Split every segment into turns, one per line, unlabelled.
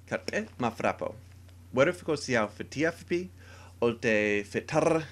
Carpe ma frapo. Verifico sia Ftiafpi, olte fitar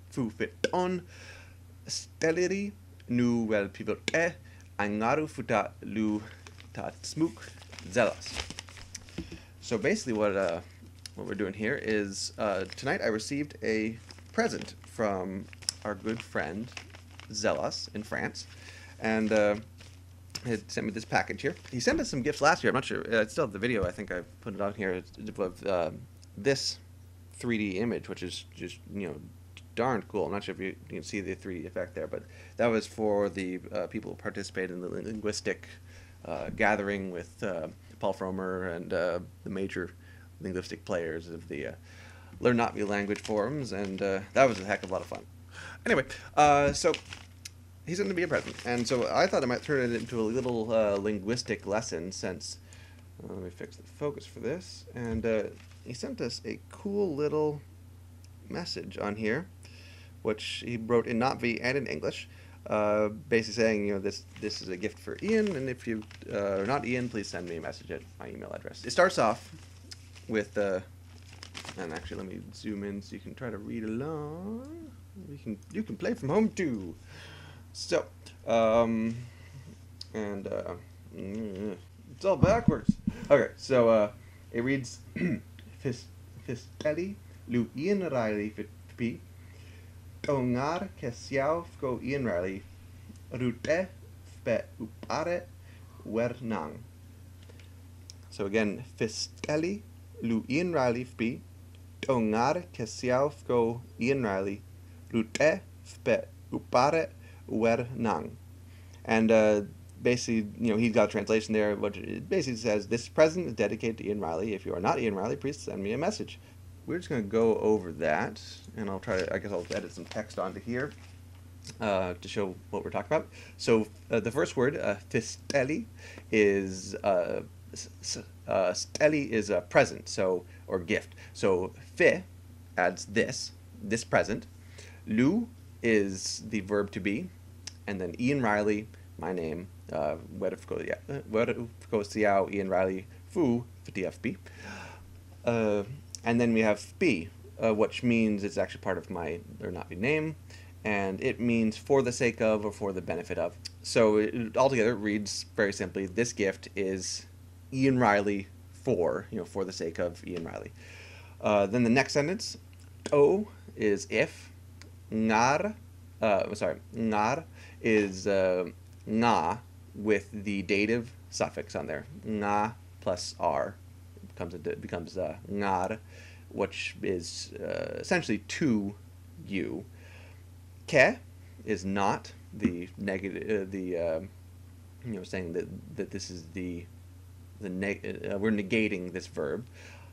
fu fiton, Stxeli nu vel pivote, angaru futa lu ta tsmuk Xellos. So basically what we're doing here is tonight I received a present from our good friend Xellos in France, and he sent me this package here. He sent us some gifts last year. I'm not sure. I still have the video. I think I put it on here of this 3D image, which is just darn cool. I'm not sure if you can see the 3D effect there, but that was for the people who participated in the linguistic gathering with Paul Fromer and the major linguistic players of the Learn Not Me language forums, and that was a heck of a lot of fun. Anyway, so he's going to be a present, and so I thought I might turn it into a little linguistic lesson since, let me fix the focus for this, and he sent us a cool little message on here, which he wrote in Notvi and in English, basically saying, this is a gift for Ian, and if you are not Ian, please send me a message at my email address. It starts off with, and actually let me zoom in so you can try to read along. You can play from home too. So, it's all backwards. Okay, so it reads, Stxeli lu Ian Riley Ftiafpi, Tongar Kesiau Fko Ian Riley, Rute Fpe Upare Wernang. So again, Stxeli lu Ian Riley Fpi, Tongar Kesiau Fko Ian Riley, Rute Fpe Upare Wernang. And basically, he's got a translation there, which it basically says, this present is dedicated to Ian Riley. If you are not Ian Riley, please send me a message. We're just going to go over that, and I'll try to, I guess I'll edit some text onto here to show what we're talking about. So the first word, Stxeli, is Stxeli is a present, so, or gift. So Fi adds this present. Lu is the verb to be, and then Ian Riley, my name, Verifico siau Ian Riley fu Ftiafpi. And then we have Fpi, which means it's actually part of my Learn Not Me name, and it means for the sake of or for the benefit of. So altogether it reads very simply, this gift is Ian Riley for the sake of Ian Riley. Then the next sentence, to is if, ngar is nga with the dative suffix on there. Nga plus r becomes ngar, which is essentially to you. Ke is not the negative, saying that this is we're negating this verb.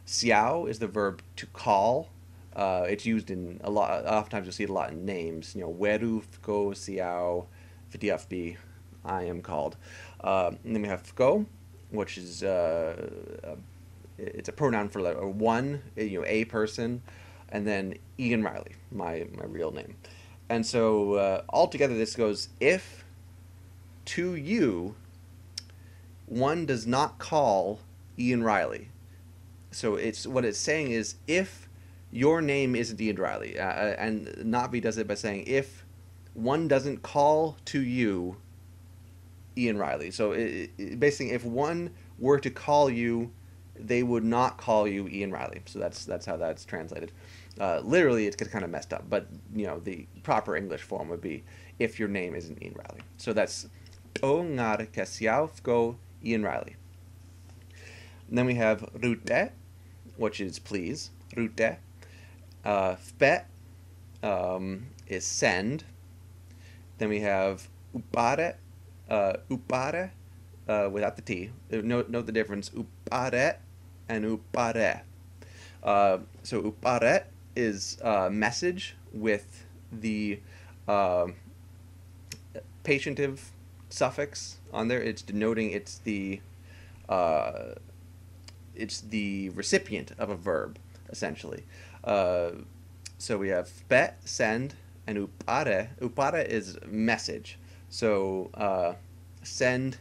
Siao is the verb to call. It's used in a lot. Oftentimes you'll see it a lot in names. Weru fko siao Ftiafpi, I am called. And then we have fko, which is it's a pronoun for one, a person, and then Ian Riley, my real name. And so altogether this goes, if to you one does not call Ian Riley. So what it's saying is, if your name isn't Ian Riley, and Notvi does it by saying, if one doesn't call to you Ian Riley. So basically, if one were to call you, they would not call you Ian Riley. So that's how that's translated. Literally, it's kind of messed up, but the proper English form would be, if your name isn't Ian Riley. So that's O ngar kesiau fko Ian Riley. And then we have rute, which is please, rute. Fpe is send. Then we have upare, upare without the T. Note the difference, upare and upare. So upare is message with the patientive suffix on there. It's denoting it's the recipient of a verb, essentially. So we have fpe, send, and upare. Upare is message. So send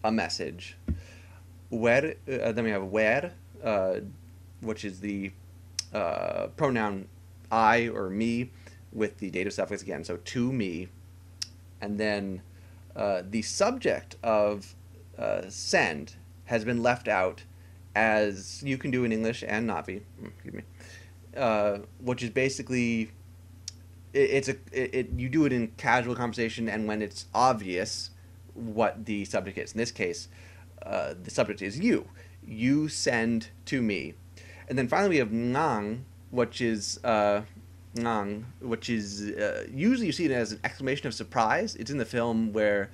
a message. then we have where, which is the pronoun I or me with the dative suffix again, so to me. And then the subject of send has been left out, as you can do in English and Navi, excuse me, which is basically you do it in casual conversation and when it's obvious what the subject is. In this case, the subject is you. You send to me. And then finally we have ngang, which is usually you see it as an exclamation of surprise. It's in the film where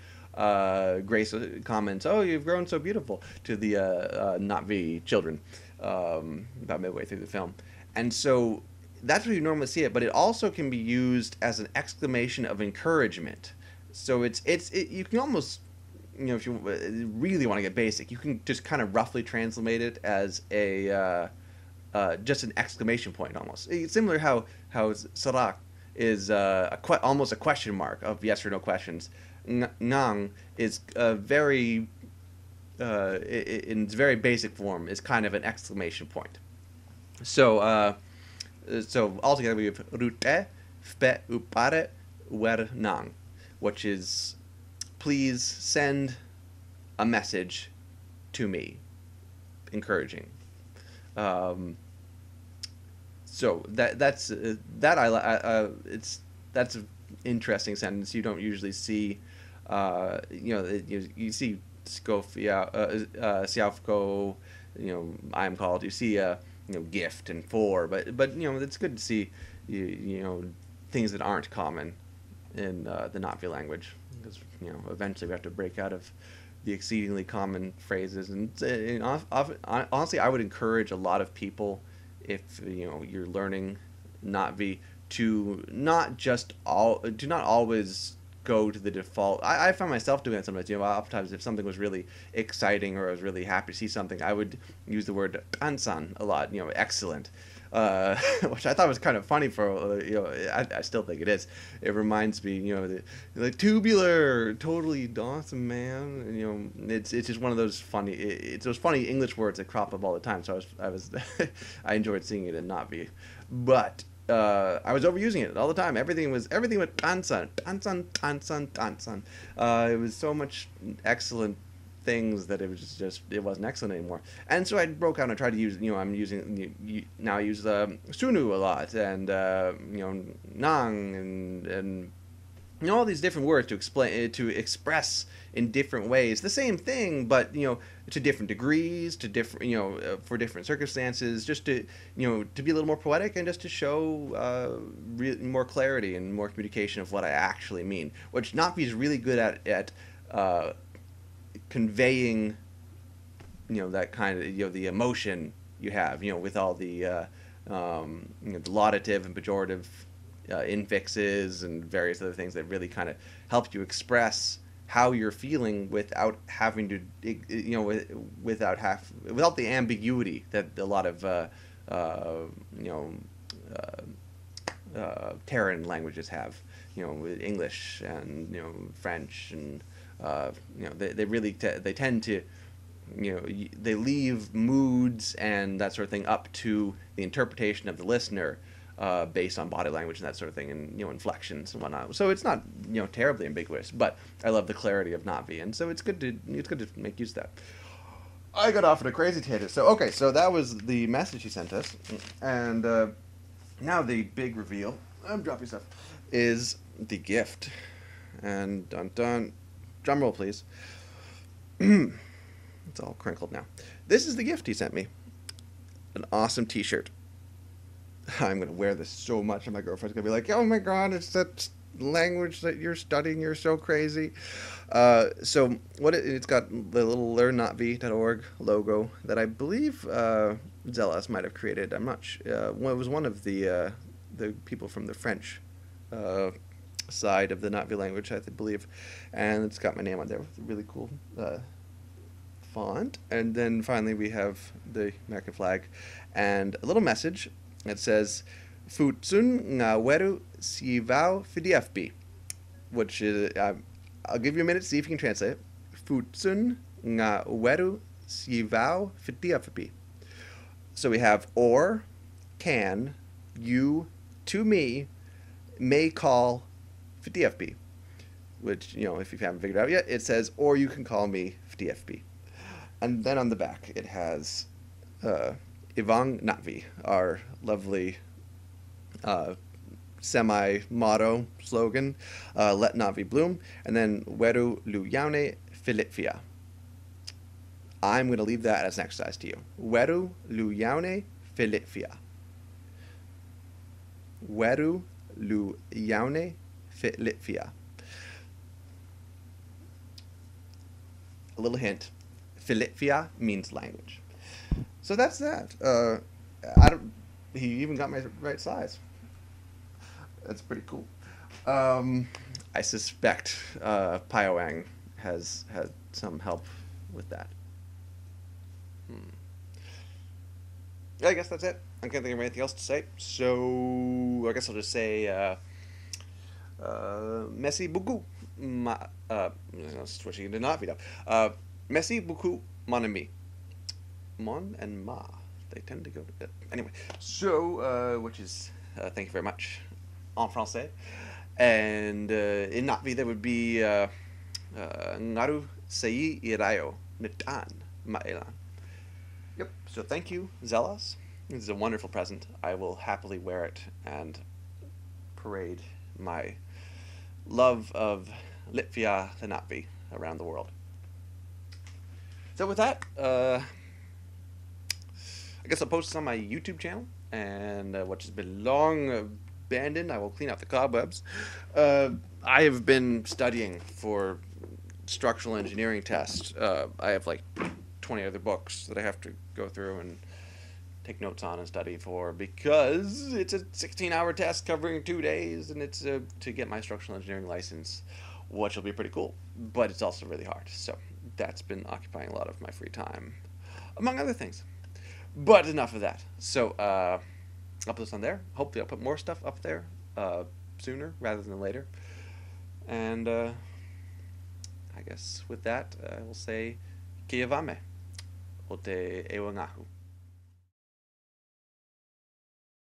Grace comments, "Oh, you've grown so beautiful," to the Na'vi children about midway through the film. And so that's where you normally see it, but it also can be used as an exclamation of encouragement. So you can almost, if you really want to get basic, you can just kind of roughly translate it as a just an exclamation point almost. It's similar how sarak is almost a question mark of yes or no questions. Ngang is very in its very basic form is kind of an exclamation point. So altogether we have rute, fpe, upare, wer nang, which is please send a message to me, encouraging. So that's an interesting sentence. You don't usually see, you see siafko, I am called. You see gift and for, but it's good to see things that aren't common in the Na'vi language, because eventually we have to break out of the exceedingly common phrases. And honestly, I would encourage a lot of people, if you're learning Na'vi, to not always go to the default. I find myself doing it sometimes. Oftentimes if something was really exciting or I was really happy to see something, I would use the word "ansan" a lot. excellent. Which I thought was kind of funny for I still think it is. It reminds me, the tubular, totally awesome, man. And, it's just one of those funny. It's those funny English words that crop up all the time. So I was I enjoyed seeing it in Na'vi, but I was overusing it all the time. Everything was tansan. It was so much excellent things that it was it wasn't excellent anymore. And so I broke out and I tried to use I'm using now I use sunu a lot, and nang and all these different words to express in different ways the same thing, but to different degrees, to different for different circumstances, just to to be a little more poetic and just to show more clarity and more communication of what I actually mean, which Na'vi is really good at conveying that kind of the emotion you have with all the the laudative and pejorative infixes and various other things that really kind of help you express how you're feeling without having to without the ambiguity that a lot of Terran languages have, English and French, and they really they tend to they leave moods and that sort of thing up to the interpretation of the listener, based on body language and that sort of thing, and inflections and whatnot. So it's not terribly ambiguous, but I love the clarity of Na'vi, and so it's good to make use of that. I got off on a crazy tangent. So that was the message he sent us, and now the big reveal. I'm dropping stuff. Is the gift, and dun, drum roll please. It's all crinkled now. This is the gift he sent me. An awesome T-shirt. I'm going to wear this so much, and my girlfriend's going to be like, "Oh my God, it's that language that you're studying. You're so crazy." So it's got the little learnnotv.org logo that I believe Xellos might have created. I'm not sure. It was one of the people from the French side of the Na'vi language, I believe. And it's got my name on there with a really cool font. And then finally we have the American flag and a little message. It says, "Futsun nga weru sivau Ftiafpi," which is, I'll give you a minute to see if you can translate it. Futsun nga weru Sivau Ftiafpi. So we have or, can, you, to me, may call Ftiafpi. Which, if you haven't figured out yet, it says, or you can call me Ftiafpi. And then on the back, it has Ivang Natvi, our lovely semi-motto slogan, let Navi bloom, and then Weru Luyaune Filipfia. I'm going to leave that as an exercise to you. Weru Luyaune Filipfia. Weru Luyaune Filipfia. A little hint. Filipfia means language. So that's that. He even got my right size. That's pretty cool. I suspect Pyowang has had some help with that. I guess that's it. I can't think of anything else to say. So I guess I'll just say merci beaucoup. Switching into not beat up. Merci beaucoup, mon ami. Mon and ma. They tend to go to anyway. So, which is thank you very much en français. And in Natvi there would be ngaru sei irayo nitan maelan. Yep. So thank you, Xellos. This is a wonderful present. I will happily wear it and parade my love of Litvia the Natvi around the world. So with that, I guess I'll post this on my YouTube channel, and which has been long abandoned. I will clean out the cobwebs. I have been studying for structural engineering tests. I have like 20 other books that I have to go through and take notes on and study for, because it's a 16-hour test covering 2 days, and it's to get my structural engineering license, which will be pretty cool, but it's also really hard. So that's been occupying a lot of my free time, among other things. But enough of that. So I'll put this on there. Hopefully I'll put more stuff up there sooner rather than later. And I guess with that, I will say Kiyavame o te ewangahu.